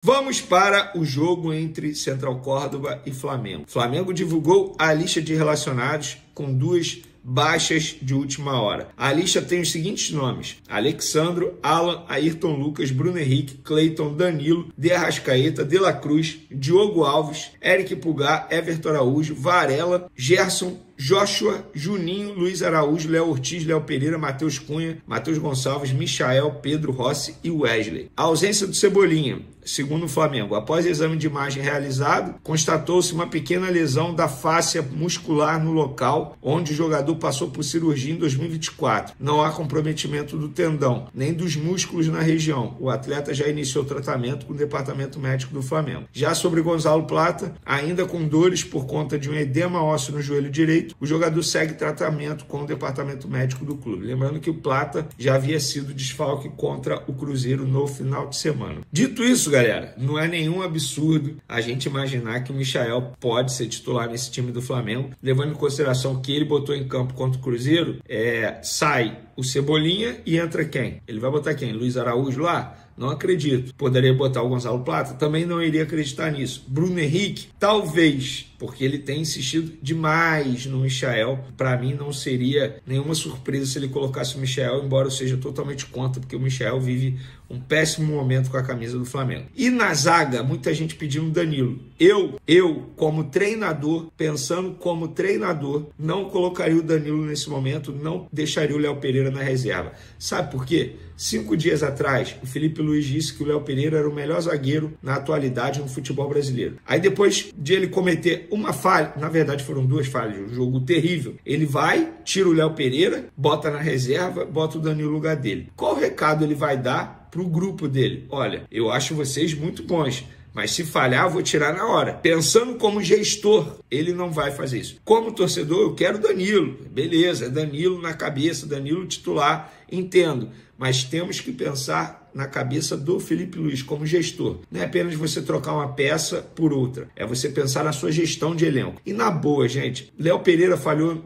Vamos para o jogo entre Central Córdoba e Flamengo. Flamengo divulgou a lista de relacionados com duas baixas de última hora. A lista tem os seguintes nomes: Alexandro, Alan, Ayrton Lucas, Bruno Henrique, Cleiton, Danilo, De Arrascaeta, De La Cruz, Diogo Alves, Eric Pulgar, Everton Araújo, Varela, Gerson, Joshua, Juninho, Luiz Araújo, Léo Ortiz, Léo Pereira, Matheus Cunha, Matheus Gonçalves, Michael, Pedro Rossi e Wesley. A ausência do Cebolinha, segundo o Flamengo, após exame de imagem realizado, constatou-se uma pequena lesão da fáscia muscular no local onde o jogador passou por cirurgia em 2024. Não há comprometimento do tendão, nem dos músculos na região. O atleta já iniciou tratamento com o departamento médico do Flamengo. Já sobre Gonzalo Plata, ainda com dores por conta de um edema ósseo no joelho direito, o jogador segue tratamento com o departamento médico do clube. Lembrando que o Plata já havia sido desfalque contra o Cruzeiro no final de semana. Dito isso, galera, não é nenhum absurdo a gente imaginar que o Michael pode ser titular nesse time do Flamengo, levando em consideração que ele botou em campo contra o Cruzeiro, sai o Cebolinha e entra quem? Ele vai botar quem? Luiz Araújo lá? Não acredito. Poderia botar o Gonzalo Plata? Também não iria acreditar nisso. Bruno Henrique? Talvez, porque ele tem insistido demais no Michael. Para mim não seria nenhuma surpresa se ele colocasse o Michael, embora eu seja totalmente contra, porque o Michael vive um péssimo momento com a camisa do Flamengo. E na zaga, muita gente pedindo o Danilo. Eu, como treinador, pensando como treinador, não colocaria o Danilo nesse momento, não deixaria o Léo Pereira na reserva. Sabe por quê? 5 dias atrás, o Felipe Luiz disse que o Léo Pereira era o melhor zagueiro na atualidade no futebol brasileiro. Aí depois de ele cometer uma falha, na verdade foram 2 falhas, um jogo terrível, ele vai, tira o Léo Pereira, bota na reserva, bota o Danilo no lugar dele. Qual recado ele vai dar para o grupo dele? Olha, eu acho vocês muito bons, mas se falhar, eu vou tirar na hora. Pensando como gestor, ele não vai fazer isso. Como torcedor, eu quero Danilo. Beleza, Danilo na cabeça, Danilo titular, entendo. Mas temos que pensar na cabeça do Felipe Luiz como gestor. Não é apenas você trocar uma peça por outra. É você pensar na sua gestão de elenco. E na boa, gente, Léo Pereira falhou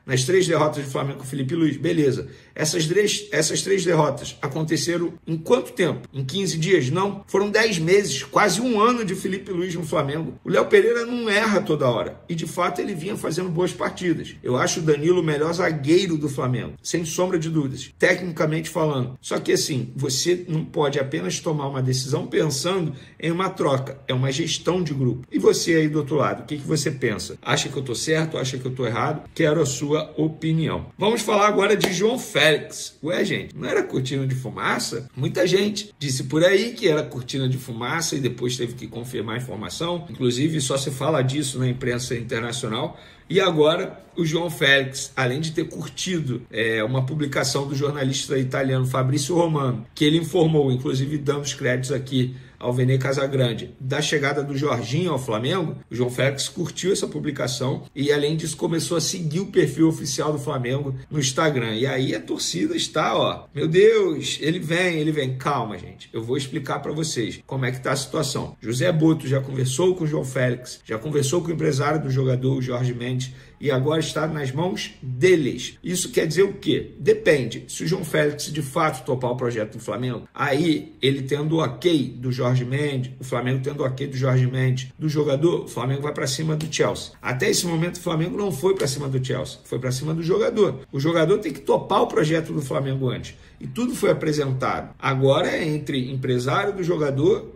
nas 3 derrotas do Flamengo com o Felipe Luiz. Beleza. Essas 3 derrotas aconteceram em quanto tempo? Em 15 dias? Não. Foram 10 meses, quase um ano de Felipe Luiz no Flamengo. O Léo Pereira não erra toda hora. E, de fato, ele vinha fazendo boas partidas. Eu acho o Danilo o melhor zagueiro do Flamengo. Sem sombra de dúvidas. Tecnicamente falando. Só que, assim, você não pode apenas tomar uma decisão pensando em uma troca. É uma gestão de grupo. E você aí do outro lado, o que você pensa? Acha que eu estou certo? Acha que eu estou errado? Quero a sua opinião. Vamos falar agora de João Félix. Ué, gente, não era cortina de fumaça? Muita gente disse por aí que era cortina de fumaça e depois teve que confirmar a informação. Inclusive, só se fala disso na imprensa internacional. E agora, o João Félix, além de ter curtido uma publicação do jornalista italiano Fabrício Romano, que ele informou, inclusive dando os créditos aqui ao Vene Casagrande, da chegada do Jorginho ao Flamengo, o João Félix curtiu essa publicação e, além disso, começou a seguir o perfil oficial do Flamengo no Instagram. E aí a torcida está, meu Deus, ele vem. Calma, gente, eu vou explicar para vocês como é que está a situação. José Boto já conversou com o João Félix, já conversou com o empresário do jogador, o Jorge Mendes, e agora está nas mãos deles. Isso quer dizer o quê? Depende. Se o João Félix de fato topar o projeto do Flamengo, aí ele tendo o ok do Jorge Mendes, o Flamengo tendo o ok do Jorge Mendes, do jogador, o Flamengo vai para cima do Chelsea. Até esse momento o Flamengo não foi para cima do Chelsea, foi para cima do jogador. O jogador tem que topar o projeto do Flamengo antes. E tudo foi apresentado. Agora é entre empresário do jogador,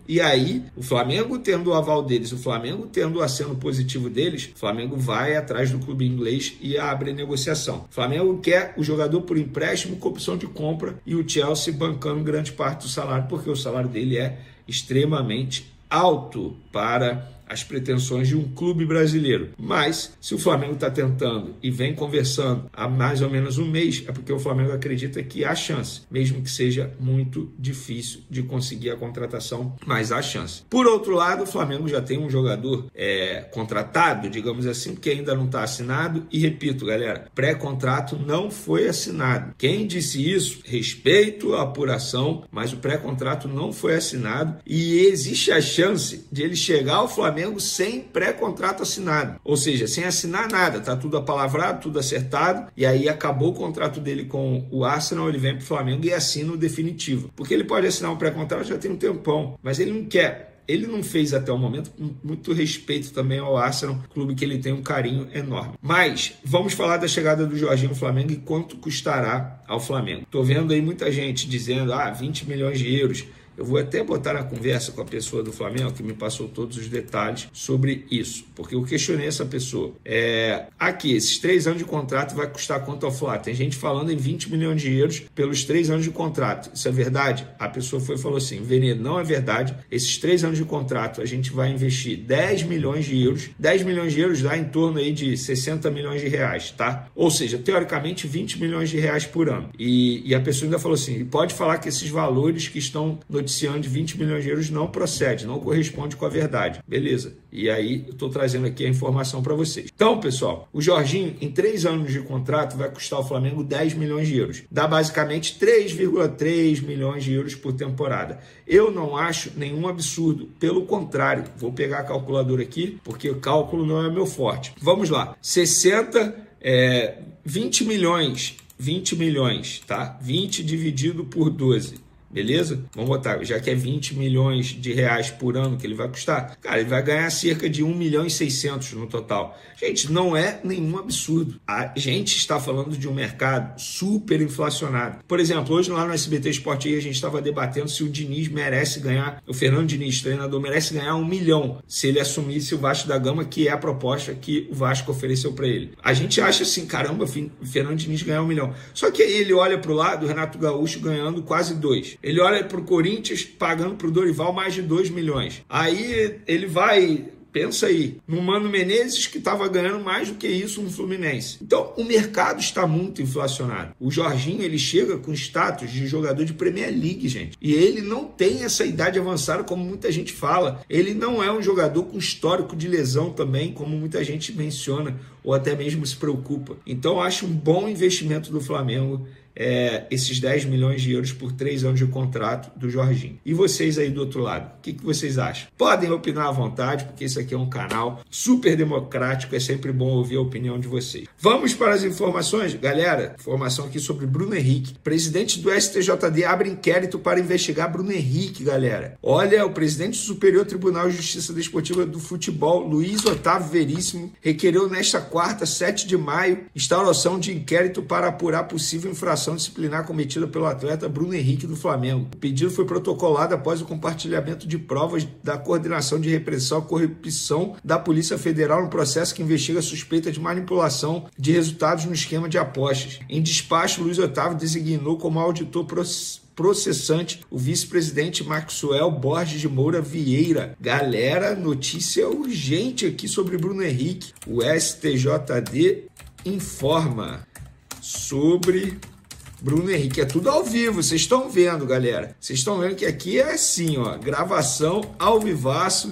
e aí o Flamengo tendo o aval deles, o Flamengo tendo o aceno positivo deles, o Flamengo vai atrás do clube inglês e abre negociação. O Flamengo quer o jogador por empréstimo com opção de compra e o Chelsea bancando grande parte do salário, porque o salário dele é extremamente alto para as pretensões de um clube brasileiro. Mas, se o Flamengo está tentando e vem conversando há mais ou menos um mês, é porque o Flamengo acredita que há chance, mesmo que seja muito difícil de conseguir a contratação, mas há chance. Por outro lado, o Flamengo já tem um jogador contratado, digamos assim, que ainda não está assinado, e repito, galera, pré-contrato não foi assinado. Quem disse isso, respeito a apuração, mas o pré-contrato não foi assinado e existe a chance de ele chegar ao Flamengo Flamengo sem pré-contrato assinado, ou seja, sem assinar nada, tá tudo apalavrado, tudo acertado, e aí acabou o contrato dele com o Arsenal, ele vem para o Flamengo e assina o definitivo, porque ele pode assinar um pré-contrato já tem um tempão, mas ele não quer. Ele não fez até o momento, muito respeito também ao Arsenal, clube que ele tem um carinho enorme. Mas vamos falar da chegada do Jorginho ao Flamengo e quanto custará ao Flamengo. Estou vendo aí muita gente dizendo, 20 milhões de euros. Eu vou até botar na conversa com a pessoa do Flamengo que me passou todos os detalhes sobre isso, porque eu questionei essa pessoa. Aqui, esses 3 anos de contrato vai custar quanto ao Flá? Tem gente falando em 20 milhões de euros pelos 3 anos de contrato. Isso é verdade? A pessoa foi e falou assim, Venedo, não é verdade. Esses 3 anos de contrato a gente vai investir 10 milhões de euros. 10 milhões de euros dá em torno aí de 60 milhões de reais, tá? Ou seja, teoricamente 20 milhões de reais por ano. E a pessoa ainda falou assim, pode falar que esses valores que estão noticiando de 20 milhões de euros não procede, não corresponde com a verdade. Beleza. E aí eu estou trazendo aqui a informação para vocês. Então, pessoal, o Jorginho, em 3 anos de contrato, vai custar ao Flamengo 10 milhões de euros. Dá basicamente 3,3 milhões de euros por temporada. Eu não acho nenhum absurdo. Pelo contrário, vou pegar a calculadora aqui, porque o cálculo não é meu forte. Vamos lá. 20 milhões, tá? 20 dividido por 12. Beleza? Vamos botar, já que é 20 milhões de reais por ano que ele vai custar, cara, ele vai ganhar cerca de 1 milhão e 600 no total. Gente, não é nenhum absurdo. A gente está falando de um mercado super inflacionado. Por exemplo, hoje lá no SBT Sport aí, a gente estava debatendo se o Diniz merece ganhar, o Fernando Diniz, treinador, merece ganhar 1 milhão se ele assumisse o Vasco da Gama, que é a proposta que o Vasco ofereceu para ele. A gente acha assim, caramba, o Fernando Diniz ganhar 1 milhão. Só que aí ele olha para o lado, o Renato Gaúcho ganhando quase 2. Ele olha para o Corinthians pagando para o Dorival mais de 2 milhões. Aí ele vai, pensa aí, no Mano Menezes que estava ganhando mais do que isso no Fluminense. Então o mercado está muito inflacionado. O Jorginho, ele chega com status de jogador de Premier League, gente. E ele não tem essa idade avançada como muita gente fala. Ele não é um jogador com histórico de lesão também, como muita gente menciona ou até mesmo se preocupa. Então eu acho um bom investimento do Flamengo esses 10 milhões de euros por 3 anos de contrato do Jorginho. E vocês aí do outro lado, o que vocês acham? Podem opinar à vontade, porque isso aqui é um canal super democrático, é sempre bom ouvir a opinião de vocês. Vamos para as informações, galera. Informação aqui sobre Bruno Henrique. Presidente do STJD abre inquérito para investigar Bruno Henrique, galera. Olha, o presidente do Superior Tribunal de Justiça Desportiva do Futebol, Luiz Otávio Veríssimo, requereu nesta quarta, 7 de maio, instauração de inquérito para apurar possível infração disciplinar cometida pelo atleta Bruno Henrique do Flamengo. O pedido foi protocolado após o compartilhamento de provas da Coordenação de Repressão à Corrupção da Polícia Federal no processo que investiga a suspeita de manipulação de resultados no esquema de apostas. Em despacho, Luiz Otávio designou como auditor processante o vice-presidente Maxwell Borges de Moura Vieira. Galera, notícia urgente aqui sobre Bruno Henrique. O STJD informa sobre Bruno Henrique. É tudo ao vivo, vocês estão vendo, galera. Vocês estão vendo que aqui é assim, ó, gravação ao vivaço,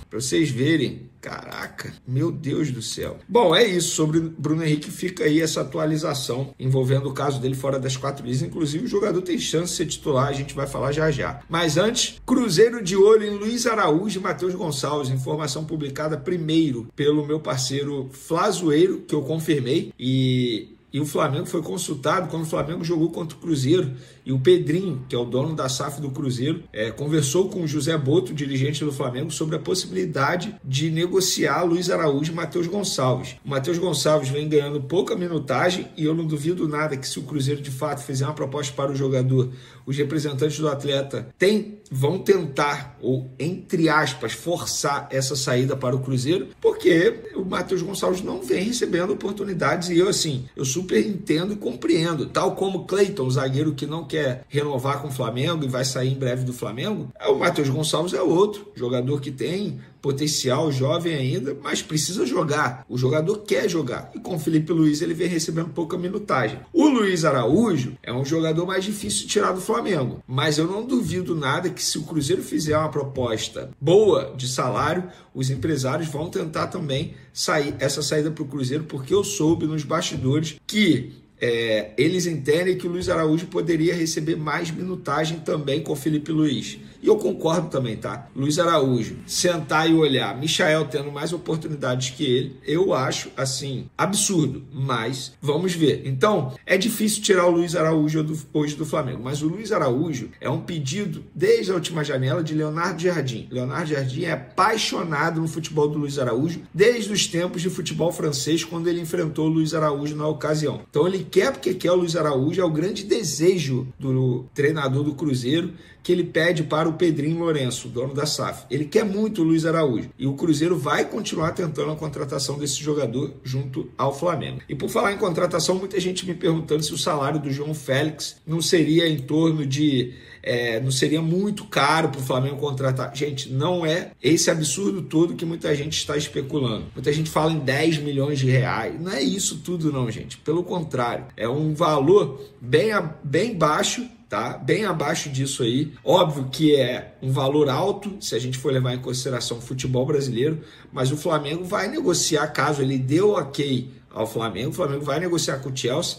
para vocês verem. Caraca, meu Deus do céu. Bom, é isso sobre Bruno Henrique. Fica aí essa atualização envolvendo o caso dele fora das 4 linhas. Inclusive, o jogador tem chance de ser titular, a gente vai falar já já. Mas antes, Cruzeiro de olho em Luiz Araújo e Matheus Gonçalves. Informação publicada primeiro pelo meu parceiro Flazoeiro, que eu confirmei. E o Flamengo foi consultado quando o Flamengo jogou contra o Cruzeiro. E o Pedrinho, que é o dono da SAF do Cruzeiro, conversou com o José Boto, dirigente do Flamengo, sobre a possibilidade de negociar Luiz Araújo e Matheus Gonçalves. O Matheus Gonçalves vem ganhando pouca minutagem e eu não duvido nada que se o Cruzeiro de fato fizer uma proposta para o jogador, os representantes do atleta vão tentar, ou entre aspas, forçar essa saída para o Cruzeiro, porque o Matheus Gonçalves não vem recebendo oportunidades e eu super entendo e compreendo. Tal como o Cleiton, o zagueiro que não quer renovar com o Flamengo e vai sair em breve do Flamengo, o Matheus Gonçalves é outro jogador que tem potencial, jovem ainda, mas precisa jogar. O jogador quer jogar. E com o Felipe Luiz ele vem recebendo pouca minutagem. O Luiz Araújo é um jogador mais difícil de tirar do Flamengo, mas eu não duvido nada que se o Cruzeiro fizer uma proposta boa de salário, os empresários vão tentar também essa saída para o Cruzeiro, porque eu soube nos bastidores que eles entendem que o Luiz Araújo poderia receber mais minutagem também com o Felipe Luiz. E eu concordo também, tá? Luiz Araújo, sentar e olhar Michael tendo mais oportunidades que ele, eu acho, assim, absurdo. Mas vamos ver. Então, é difícil tirar o Luiz Araújo hoje do Flamengo. Mas o Luiz Araújo é um pedido, desde a última janela, de Leonardo Jardim. Leonardo Jardim é apaixonado no futebol do Luiz Araújo, desde os tempos de futebol francês, quando ele enfrentou o Luiz Araújo na ocasião. Então, ele quer porque quer o Luiz Araújo, é o grande desejo do treinador do Cruzeiro, que ele pede para o Pedrinho Lourenço, dono da SAF. Ele quer muito o Luiz Araújo. E o Cruzeiro vai continuar tentando a contratação desse jogador junto ao Flamengo. E por falar em contratação, muita gente me perguntando se o salário do João Félix não seria em torno de... não seria muito caro para o Flamengo contratar. Gente, não é esse absurdo todo que muita gente está especulando. Muita gente fala em 10 milhões de reais. Não é isso tudo não, gente. Pelo contrário, é um valor bem baixo, tá? Bem abaixo disso aí. Óbvio que é um valor alto, se a gente for levar em consideração o futebol brasileiro, mas o Flamengo vai negociar, caso ele dê o ok ao Flamengo, o Flamengo vai negociar com o Chelsea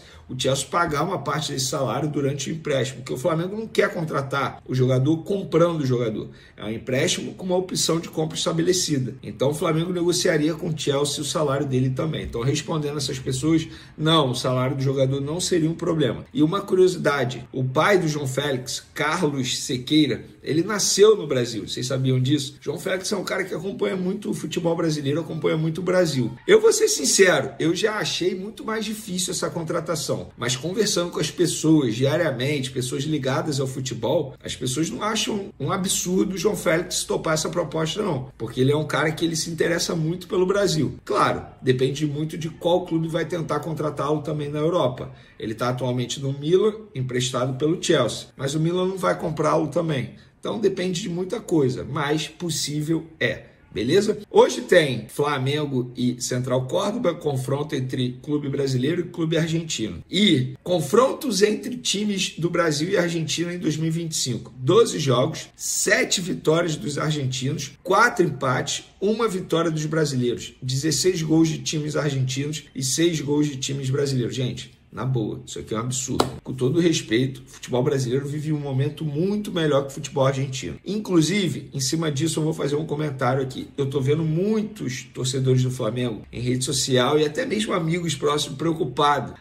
pagar uma parte desse salário durante o empréstimo, porque o Flamengo não quer contratar o jogador comprando o jogador, é um empréstimo com uma opção de compra estabelecida. Então o Flamengo negociaria com o Chelsea o salário dele também. Então, respondendo essas pessoas, não, o salário do jogador não seria um problema. E uma curiosidade, o pai do João Félix, Carlos Sequeira, ele nasceu no Brasil, vocês sabiam disso? João Félix é um cara que acompanha muito o futebol brasileiro, acompanha muito o Brasil. Eu vou ser sincero, eu já achei muito mais difícil essa contratação. Mas conversando com as pessoas diariamente, pessoas ligadas ao futebol, as pessoas não acham um absurdo o João Félix topar essa proposta não, porque ele é um cara que ele se interessa muito pelo Brasil. Claro, depende muito de qual clube vai tentar contratá-lo também na Europa. Ele está atualmente no Milan, emprestado pelo Chelsea, mas o Milan não vai comprá-lo também. Então depende de muita coisa, mas possível é. Beleza? Hoje tem Flamengo e Central Córdoba, confronto entre clube brasileiro e clube argentino. E confrontos entre times do Brasil e Argentina em 2025. 12 jogos, 7 vitórias dos argentinos, 4 empates, 1 vitória dos brasileiros. 16 gols de times argentinos e 6 gols de times brasileiros. Gente, na boa, isso aqui é um absurdo. Com todo respeito, o futebol brasileiro vive um momento muito melhor que o futebol argentino. Inclusive, em cima disso, eu vou fazer um comentário aqui. Eu tô vendo muitos torcedores do Flamengo em rede social e até mesmo amigos próximos preocupados.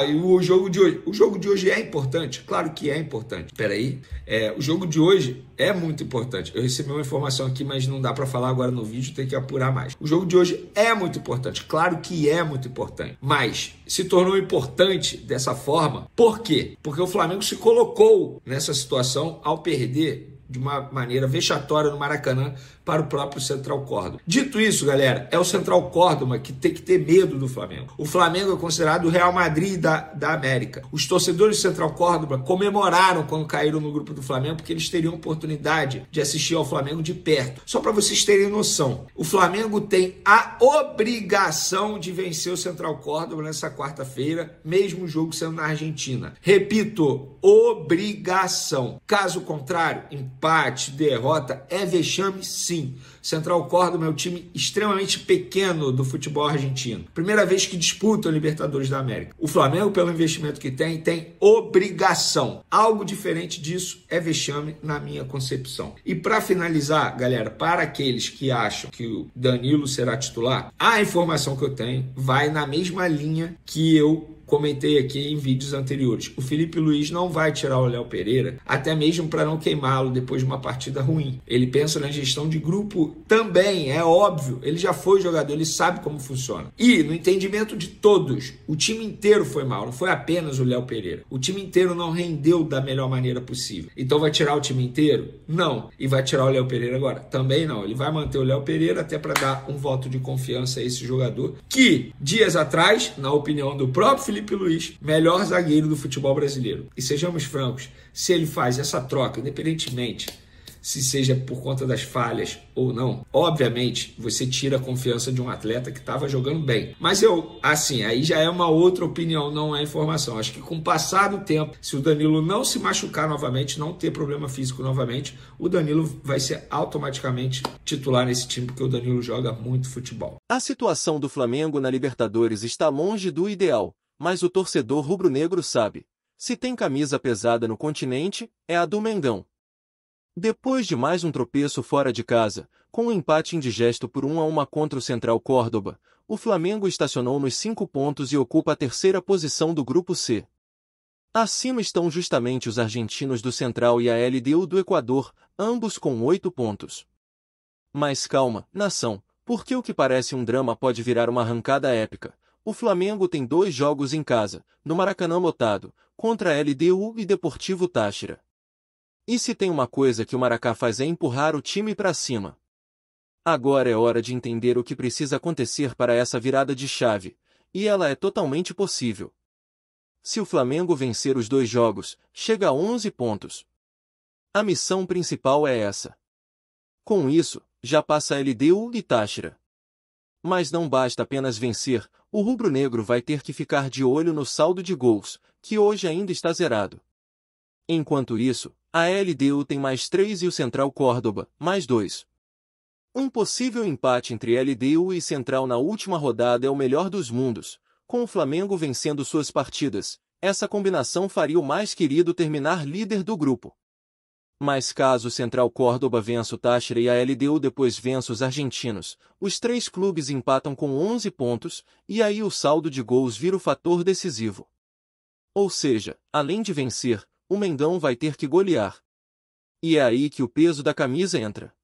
E o jogo de hoje? O jogo de hoje é importante? Claro que é importante. Peraí, o jogo de hoje é muito importante. Eu recebi uma informação aqui, mas não dá para falar agora no vídeo, tem que apurar mais. O jogo de hoje é muito importante. Claro que é muito importante. Mas se tornou importante dessa forma. Por quê? Porque o Flamengo se colocou nessa situação ao perder de uma maneira vexatória no Maracanã para o próprio Central Córdoba. Dito isso, galera, é o Central Córdoba que tem que ter medo do Flamengo. O Flamengo é considerado o Real Madrid da América. Os torcedores do Central Córdoba comemoraram quando caíram no grupo do Flamengo porque eles teriam oportunidade de assistir ao Flamengo de perto. Só para vocês terem noção, o Flamengo tem a obrigação de vencer o Central Córdoba nessa quarta-feira, mesmo o jogo sendo na Argentina. Repito, obrigação. Caso contrário, empate, derrota, é vexame sim. Central Córdoba é um time extremamente pequeno do futebol argentino. Primeira vez que disputa a Libertadores da América. O Flamengo, pelo investimento que tem obrigação. Algo diferente disso é vexame na minha concepção. E para finalizar, galera, para aqueles que acham que o Danilo será titular, a informação que eu tenho vai na mesma linha que eu comentei aqui em vídeos anteriores. O Felipe Luiz não vai tirar o Léo Pereira, até mesmo para não queimá-lo depois de uma partida ruim. Ele pensa na gestão de grupo também, é óbvio. Ele já foi jogador, ele sabe como funciona. E, no entendimento de todos, o time inteiro foi mal, não foi apenas o Léo Pereira. O time inteiro não rendeu da melhor maneira possível. Então vai tirar o time inteiro? Não. E vai tirar o Léo Pereira agora? Também não. Ele vai manter o Léo Pereira até para dar um voto de confiança a esse jogador que, dias atrás, na opinião do próprio Felipe Luiz, melhor zagueiro do futebol brasileiro. E sejamos francos, se ele faz essa troca, independentemente se seja por conta das falhas ou não, obviamente você tira a confiança de um atleta que estava jogando bem. Mas aí já é uma outra opinião, não é informação. Acho que com o passar do tempo, se o Danilo não se machucar novamente, não ter problema físico novamente, o Danilo vai ser automaticamente titular nesse time, porque o Danilo joga muito futebol. A situação do Flamengo na Libertadores está longe do ideal. mas o torcedor rubro-negro sabe. Se tem camisa pesada no continente, é a do Mengão. Depois de mais um tropeço fora de casa, com um empate indigesto por 1-1 contra o Central Córdoba, o Flamengo estacionou nos 5 pontos e ocupa a terceira posição do Grupo C. Acima estão justamente os argentinos do Central e a LDU do Equador, ambos com 8 pontos. Mas calma, nação, porque o que parece um drama pode virar uma arrancada épica. O Flamengo tem 2 jogos em casa, no Maracanã lotado, contra a LDU e Deportivo Táchira. E se tem uma coisa que o Maracá faz é empurrar o time para cima. Agora é hora de entender o que precisa acontecer para essa virada de chave, e ela é totalmente possível. Se o Flamengo vencer os 2 jogos, chega a 11 pontos. A missão principal é essa. Com isso, já passa a LDU e Táchira. Mas não basta apenas vencer, o rubro-negro vai ter que ficar de olho no saldo de gols, que hoje ainda está zerado. Enquanto isso, a LDU tem mais 3 e o Central Córdoba, mais 2. Um possível empate entre LDU e Central na última rodada é o melhor dos mundos. Com o Flamengo vencendo suas partidas, essa combinação faria o mais querido terminar líder do grupo. Mas caso o Central Córdoba vença o Táchira e a LDU depois vença os argentinos, os 3 clubes empatam com 11 pontos, e aí o saldo de gols vira o fator decisivo. Ou seja, além de vencer, o Mengão vai ter que golear. E é aí que o peso da camisa entra.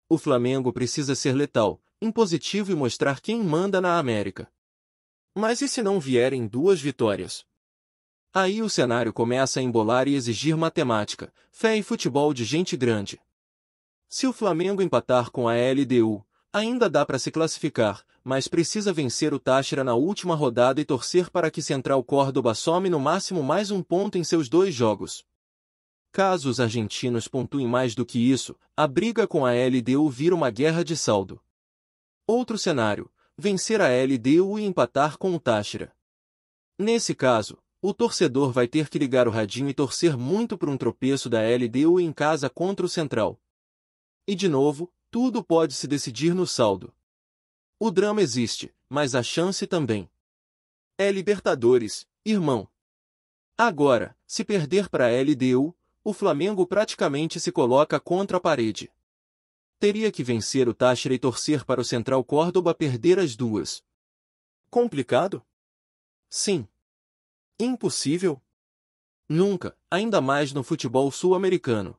O Flamengo precisa ser letal, impositivo e mostrar quem manda na América. Mas e se não vierem 2 vitórias? Aí o cenário começa a embolar e exigir matemática, fé e futebol de gente grande. Se o Flamengo empatar com a LDU, ainda dá para se classificar, mas precisa vencer o Táchira na última rodada e torcer para que Central Córdoba some no máximo mais um ponto em seus 2 jogos. Caso os argentinos pontuem mais do que isso, a briga com a LDU vira uma guerra de saldo. Outro cenário: vencer a LDU e empatar com o Táchira. Nesse caso, o torcedor vai ter que ligar o radinho e torcer muito por um tropeço da LDU em casa contra o Central. E de novo, tudo pode se decidir no saldo. O drama existe, mas a chance também. É Libertadores, irmão. Agora, se perder para a LDU, o Flamengo praticamente se coloca contra a parede. Teria que vencer o Táchira e torcer para o Central Córdoba perder as 2. Complicado? Sim. Impossível? Nunca, ainda mais no futebol sul-americano.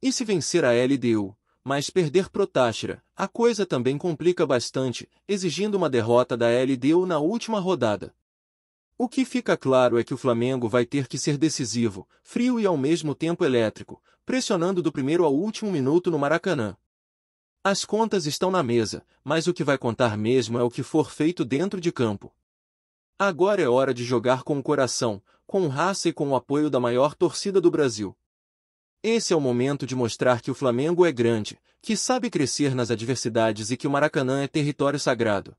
E se vencer a LDU, mas perder pro Táchira, a coisa também complica bastante, exigindo uma derrota da LDU na última rodada. O que fica claro é que o Flamengo vai ter que ser decisivo, frio e ao mesmo tempo elétrico, pressionando do primeiro ao último minuto no Maracanã. As contas estão na mesa, mas o que vai contar mesmo é o que for feito dentro de campo. Agora é hora de jogar com o coração, com raça e com o apoio da maior torcida do Brasil. Esse é o momento de mostrar que o Flamengo é grande, que sabe crescer nas adversidades e que o Maracanã é território sagrado.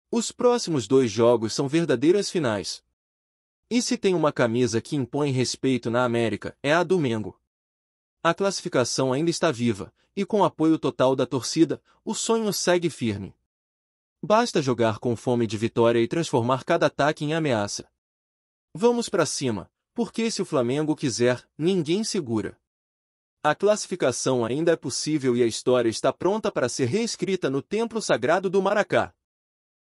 Os próximos 2 jogos são verdadeiras finais. E se tem uma camisa que impõe respeito na América, é a do Mengo. A classificação ainda está viva, e com apoio total da torcida, o sonho segue firme. Basta jogar com fome de vitória e transformar cada ataque em ameaça. Vamos pra cima, porque se o Flamengo quiser, ninguém segura. A classificação ainda é possível e a história está pronta para ser reescrita no Templo Sagrado do Maracá.